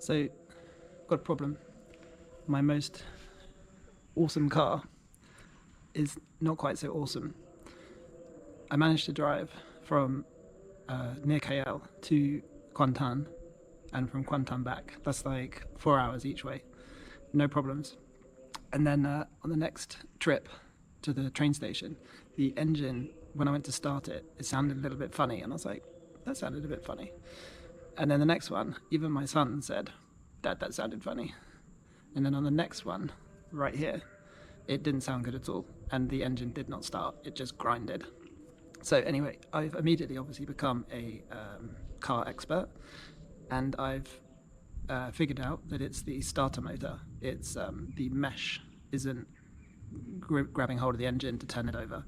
So, got a problem. My most awesome car is not quite so awesome. I managed to drive from near KL to Kuantan and from Kuantan back. That's like 4 hours each way, no problems. And then on the next trip to the train station, the engine, when I went to start it, it sounded a little bit funny. And I was like, that sounded a bit funny. And then the next one, even my son said, Dad, that sounded funny. And then on the next one, right here, it didn't sound good at all. And the engine did not start, it just grinded. So anyway, I've immediately obviously become a car expert. And I've figured out that it's the starter motor. It's the mesh isn't grabbing hold of the engine to turn it over.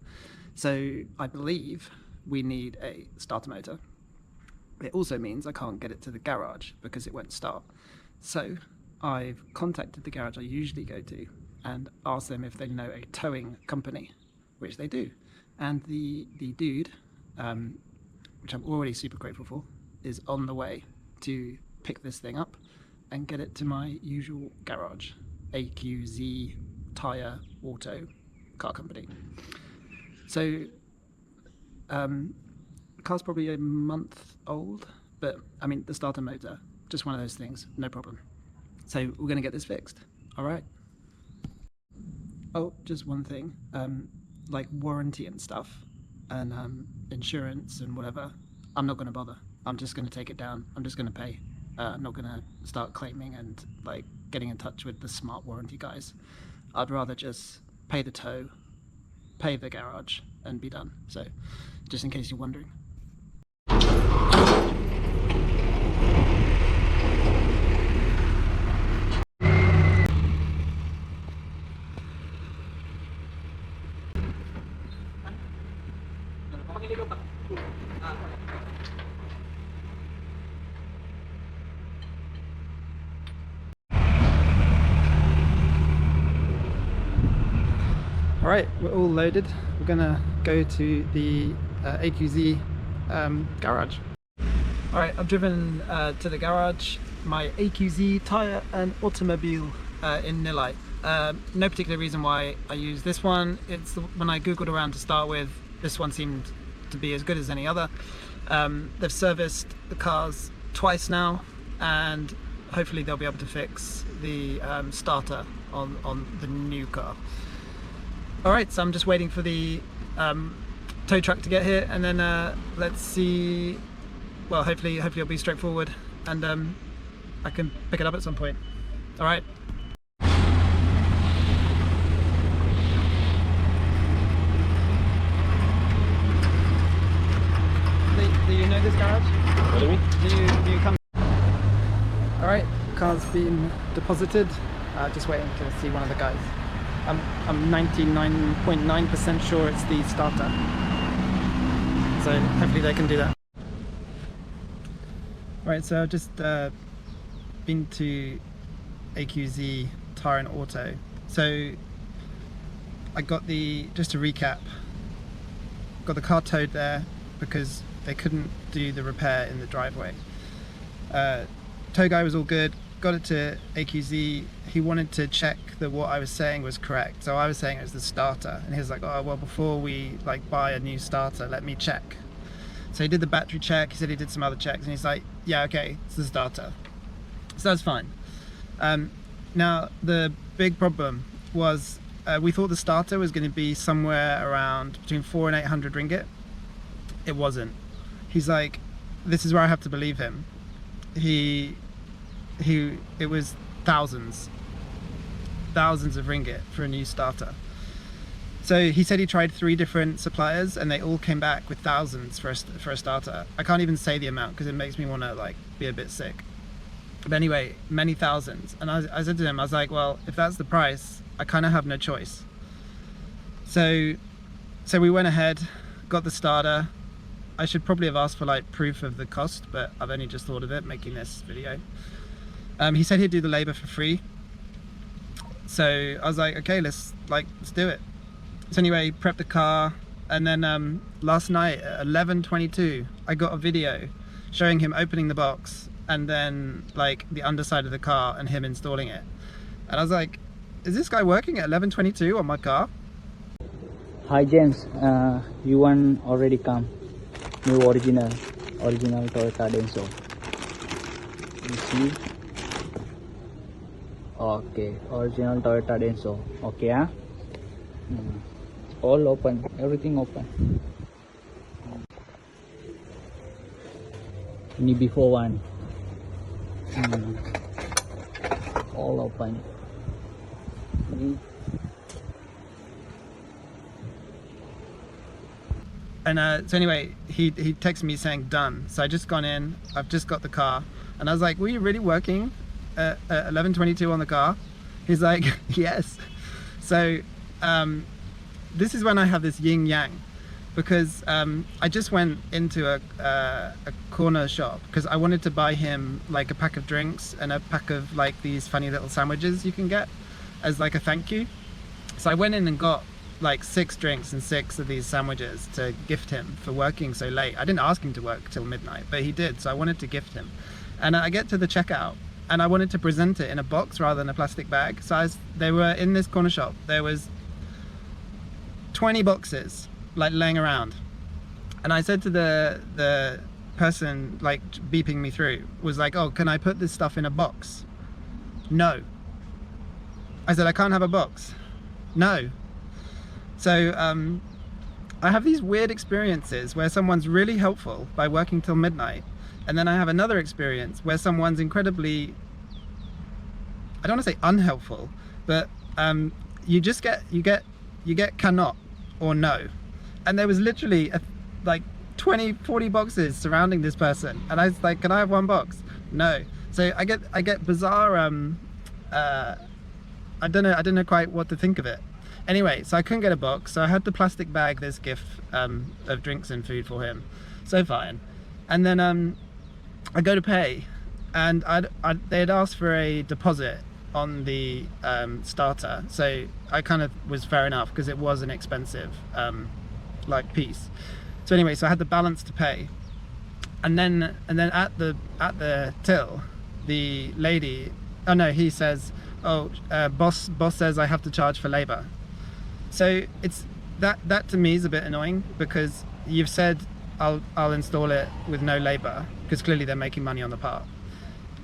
So I believe we need a starter motor. It also means I can't get it to the garage because it won't start. So I've contacted the garage I usually go to and asked them if they know a towing company, which they do. And the dude, which I'm already super grateful for, is on the way to pick this thing up and get it to my usual garage, AQZ Tyre Auto car company. So the car's probably a month old, but I mean the starter motor, just one of those things, no problem. So we're going to get this fixed. All right. Oh, just one thing, like warranty and stuff and insurance and whatever, I'm not going to bother. I'm just going to take it down. I'm just going to pay. I'm not going to start claiming and like getting in touch with the smart warranty guys. I'd rather just pay the tow, pay the garage and be done. So just in case you're wondering. All right, we're all loaded. We're gonna go to the AQZ garage. All right, I've driven to the garage, my AQZ tyre and automobile in Nilai. No particular reason why I use this one. It's when I googled around to start with, this one seemed to be as good as any other. They've serviced the cars twice now, and hopefully they'll be able to fix the starter on the new car. Alright, so I'm just waiting for the tow truck to get here, and then let's see, well hopefully it'll be straightforward and I can pick it up at some point. Alright. Do you know this garage? What do you mean? Do you come? Alright, car's been deposited. Just waiting to see one of the guys. I'm 99.9% sure it's the starter. So hopefully they can do that. Alright, so I've just been to AQZ Tyre and Auto. So I got just to recap, got the car towed there because they couldn't do the repair in the driveway. Tow guy was all good. Got it to AQZ. He wanted to check that what I was saying was correct. So I was saying it was the starter, and he was like, oh well, before we like buy a new starter, let me check. So he did the battery check. He said he did some other checks, and he's like, yeah, okay, it's the starter. So that's fine. Now the big problem was we thought the starter was going to be somewhere around between 400 and 800 ringgit. It wasn't. He's like, this is where I have to believe him. It was thousands of ringgit for a new starter. So he said he tried 3 different suppliers and they all came back with thousands for a starter. I can't even say the amount because it makes me want to like be a bit sick. But anyway, many thousands. And I said to him, I was like, well, if that's the price, I kind of have no choice. So we went ahead, got the starter. I should probably have asked for like proof of the cost, but I've only just thought of it making this video. He said he'd do the labor for free. So I was like, okay, let's do it. So anyway, prepped the car, and then last night at 11:22, I got a video showing him opening the box, and then like the underside of the car and him installing it. And I was like, is this guy working at 11:22 on my car? Hi James, you one already come. New original Toyota Denso. You see? Okay, original Toyota Denso. Okay, huh? All open, everything open. Ini before one. All open. And so anyway, he texted me saying done. So I just gone in, I've just got the car, and I was like, were you really working at 11:22 on the car? He's like, yes. So this is when I have this yin yang, because I just went into a corner shop because I wanted to buy him like a pack of drinks and a pack of like these funny little sandwiches you can get as like a thank you. So I went in and got like 6 drinks and 6 of these sandwiches to gift him for working so late. I didn't ask him to work till midnight, but he did, so I wanted to gift him. And I get to the checkout and I wanted to present it in a box rather than a plastic bag. So they were in this corner shop, there was 20 boxes like laying around, and I said to the person like beeping me through, was like, oh, can I put this stuff in a box? No. I said, I can't have a box. No. So I have these weird experiences where someone's really helpful by working till midnight, and then I have another experience where someone's incredibly, I don't want to say unhelpful, but you get cannot or no. And there was literally like 20-40 boxes surrounding this person, and I was like, can I have one box? No. So I get bizarre I don't know quite what to think of it. Anyway, so I couldn't get a box, so I had to plastic bag this gift of drinks and food for him. So fine. And then I go to pay, and they had asked for a deposit on the starter, so I kind of was fair enough because it was an expensive like piece. So anyway, so I had the balance to pay, and then at the till, the lady, oh no, he says, oh, boss says I have to charge for labor. So it's that to me is a bit annoying, because you've said I'll install it with no labor, because clearly they're making money on the part,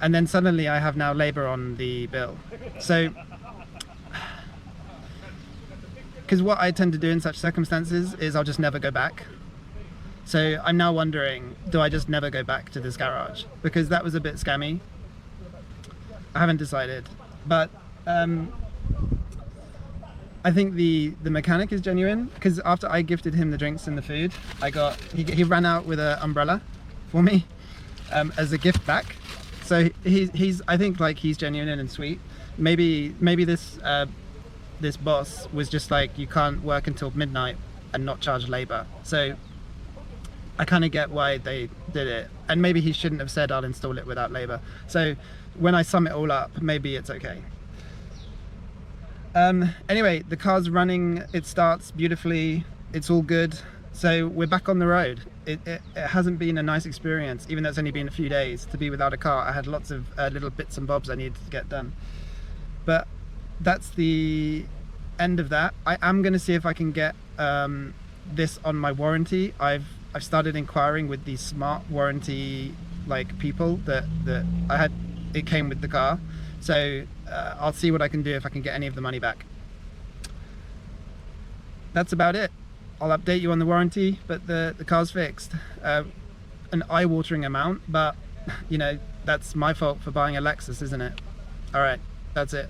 and then suddenly I have now labor on the bill. So because what I tend to do in such circumstances is I'll just never go back. So I'm now wondering, do I just never go back to this garage? Because that was a bit scammy. I haven't decided, but I think the mechanic is genuine, because after I gifted him the drinks and the food, he ran out with an umbrella for me as a gift back. So he's I think like he's genuine and sweet. Maybe this boss was just like, you can't work until midnight and not charge labor. So I kind of get why they did it, and maybe he shouldn't have said I'll install it without labor. So when I sum it all up, maybe it's okay. Anyway, the car's running, it starts beautifully, it's all good. So we're back on the road. It hasn't been a nice experience, even though it's only been a few days to be without a car. I had lots of little bits and bobs I needed to get done. But that's the end of that. I am going to see if I can get this on my warranty. I've started inquiring with these smart warranty like people that I had. It came with the car, so I'll see what I can do if I can get any of the money back. That's about it. I'll update you on the warranty, but the car's fixed. An eye-watering amount, but you know, that's my fault for buying a Lexus, isn't it? All right, that's it.